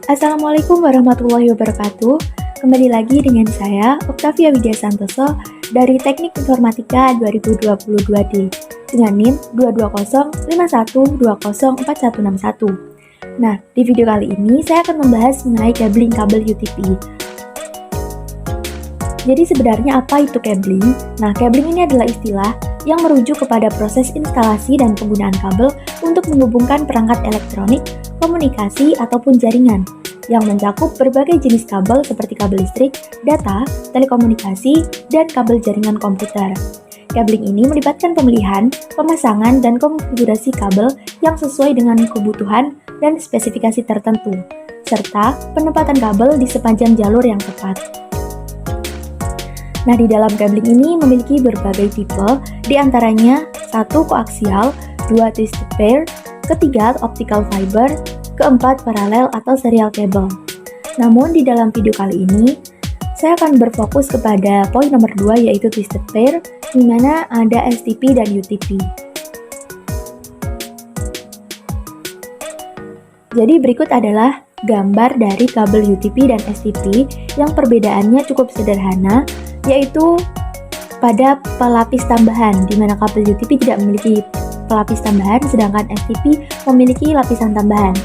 Assalamualaikum warahmatullahi wabarakatuh. Kembali lagi dengan saya, Oktavia Widya Santoso dari Teknik Informatika 2022D dengan NIM 22051204161. Nah, di video kali ini saya akan membahas mengenai cabling kabel UTP. Jadi sebenarnya apa itu cabling? Nah, cabling ini adalah istilah yang merujuk kepada proses instalasi dan penggunaan kabel untuk menghubungkan perangkat elektronik, komunikasi, ataupun jaringan yang mencakup berbagai jenis kabel seperti kabel listrik, data, telekomunikasi, dan kabel jaringan komputer. Cabling ini melibatkan pemilihan, pemasangan, dan konfigurasi kabel yang sesuai dengan kebutuhan dan spesifikasi tertentu, serta penempatan kabel di sepanjang jalur yang tepat. Nah, di dalam cabling ini memiliki berbagai tipe, diantaranya 1. Koaksial, 2. Twisted pair, ketiga optical fiber, keempat paralel atau serial cable. Namun di dalam video kali ini, saya akan berfokus kepada poin nomor 2 yaitu twisted pair, di mana ada STP dan UTP. Jadi berikut adalah gambar dari kabel UTP dan STP yang perbedaannya cukup sederhana, yaitu pada pelapis tambahan, di mana kabel UTP tidak memiliki pelapis tambahan, sedangkan STP memiliki lapisan tambahan.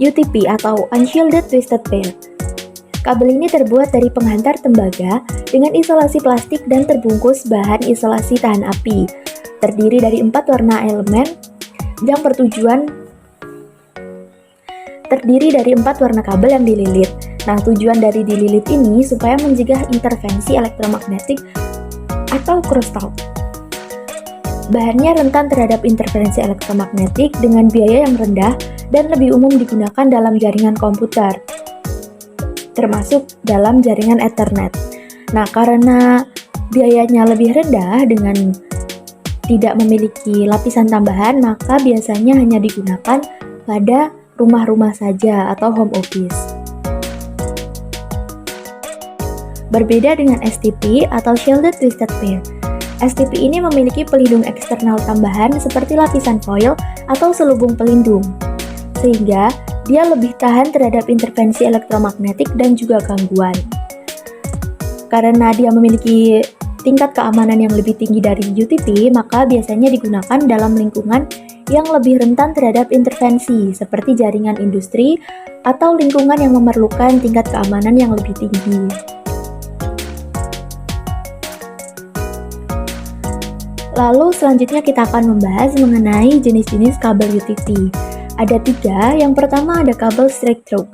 UTP atau Unshielded Twisted Pair. Kabel ini terbuat dari penghantar tembaga dengan isolasi plastik dan terbungkus bahan isolasi tahan api. Terdiri dari 4 warna elemen yang terdiri dari 4 warna kabel yang dililit. Nah, tujuan dari dililit ini supaya mencegah intervensi elektromagnetik atau crosstalk. Bahannya rentan terhadap interferensi elektromagnetik dengan biaya yang rendah dan lebih umum digunakan dalam jaringan komputer, termasuk dalam jaringan Ethernet. Nah, karena biayanya lebih rendah dengan tidak memiliki lapisan tambahan, maka biasanya hanya digunakan pada rumah-rumah saja atau home office. Berbeda dengan STP atau Shielded Twisted Pair. STP ini memiliki pelindung eksternal tambahan seperti lapisan foil atau selubung pelindung, sehingga dia lebih tahan terhadap intervensi elektromagnetik dan juga gangguan. Karena dia memiliki tingkat keamanan yang lebih tinggi dari UTP, maka biasanya digunakan dalam lingkungan yang lebih rentan terhadap intervensi, seperti jaringan industri atau lingkungan yang memerlukan tingkat keamanan yang lebih tinggi. Lalu selanjutnya kita akan membahas mengenai jenis-jenis kabel UTP. Ada 3, yang pertama ada kabel straight through.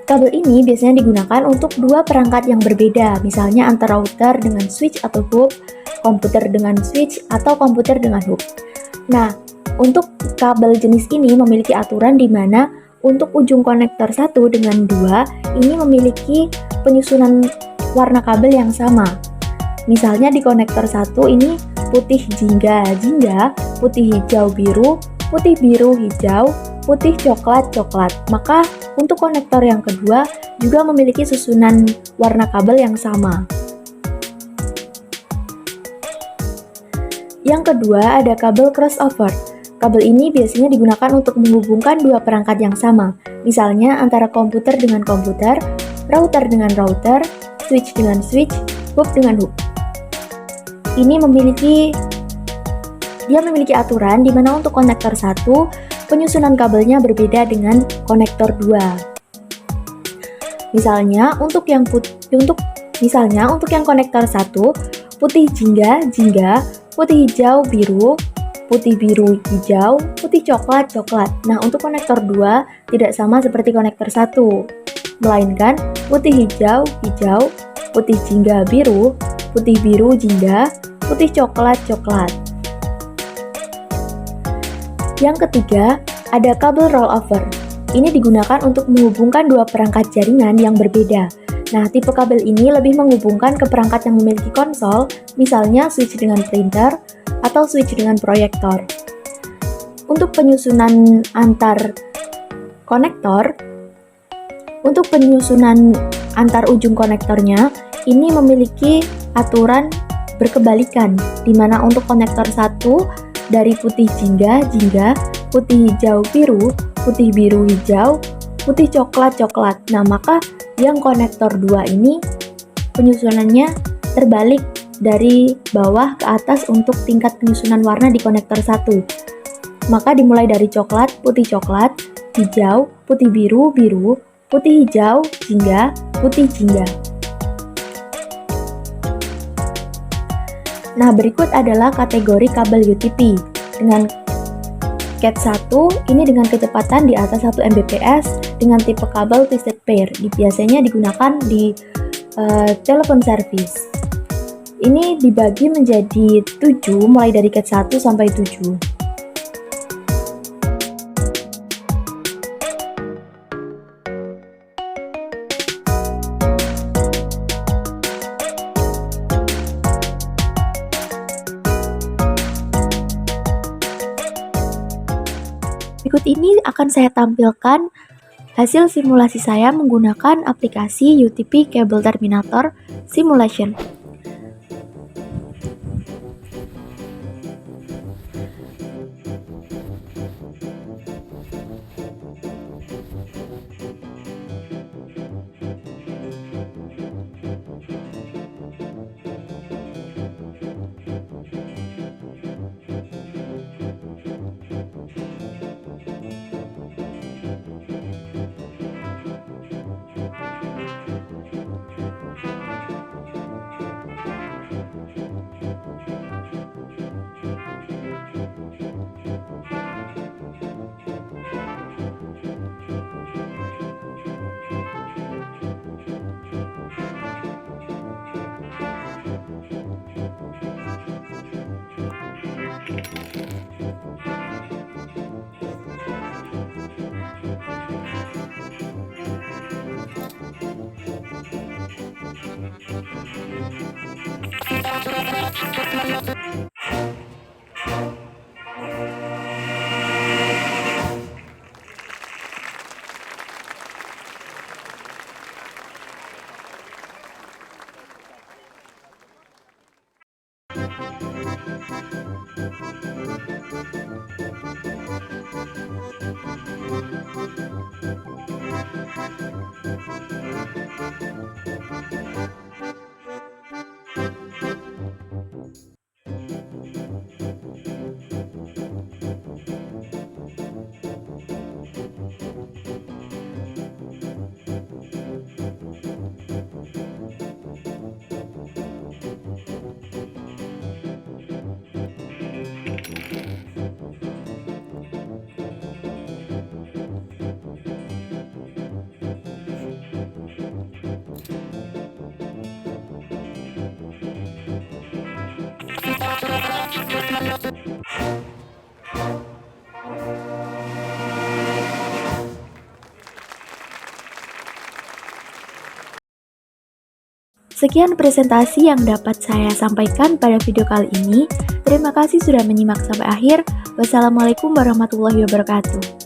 Kabel ini biasanya digunakan untuk 2 perangkat yang berbeda, misalnya antara router dengan switch atau hub, komputer dengan switch, atau komputer dengan hub. Nah, untuk kabel jenis ini memiliki aturan di mana untuk ujung konektor 1 dengan 2 ini memiliki penyusunan warna kabel yang sama. Misalnya di konektor 1 ini putih jingga, putih hijau biru, putih biru hijau, putih coklat coklat. Maka untuk konektor yang kedua juga memiliki susunan warna kabel yang sama. Yang kedua ada kabel crossover. Kabel ini biasanya digunakan untuk menghubungkan 2 perangkat yang sama, misalnya antara komputer dengan komputer, router dengan router, switch dengan switch, hub dengan hub. Dia memiliki aturan di mana untuk konektor 1, penyusunan kabelnya berbeda dengan konektor 2. Misalnya untuk yang konektor 1, putih jingga, putih hijau biru, putih biru hijau, putih coklat coklat. Nah, untuk konektor 2 tidak sama seperti konektor 1, melainkan putih hijau hijau, putih jingga biru, putih biru jingga, putih coklat coklat. Yang ketiga, ada kabel rollover. Ini digunakan untuk menghubungkan 2 perangkat jaringan yang berbeda. Nah, tipe kabel ini lebih menghubungkan ke perangkat yang memiliki konsol, misalnya switch dengan printer atau switch dengan proyektor. Untuk penyusunan antar ujung konektornya, ini memiliki aturan berkebalikan, di mana untuk konektor 1 dari putih jingga, putih hijau biru, putih, biru, hijau, putih, coklat, coklat. Nah, maka yang konektor 2 ini penyusunannya terbalik dari bawah ke atas untuk tingkat penyusunan warna di konektor 1. Maka dimulai dari coklat, coklat, hijau, putih, biru, biru, putih, hijau, jingga, putih, jingga. Nah, berikut adalah kategori kabel UTP. Dengan Cat 1, ini dengan kecepatan di atas 1 Mbps dengan tipe kabel twisted pair. Biasanya digunakan di telepon service. Ini dibagi menjadi 7, mulai dari Cat 1 sampai 7. Berikut ini akan saya tampilkan hasil simulasi saya menggunakan aplikasi UTP Cable Terminator Simulation. Sekian presentasi yang dapat saya sampaikan pada video kali ini. Terima kasih sudah menyimak sampai akhir. Wassalamualaikum warahmatullahi wabarakatuh.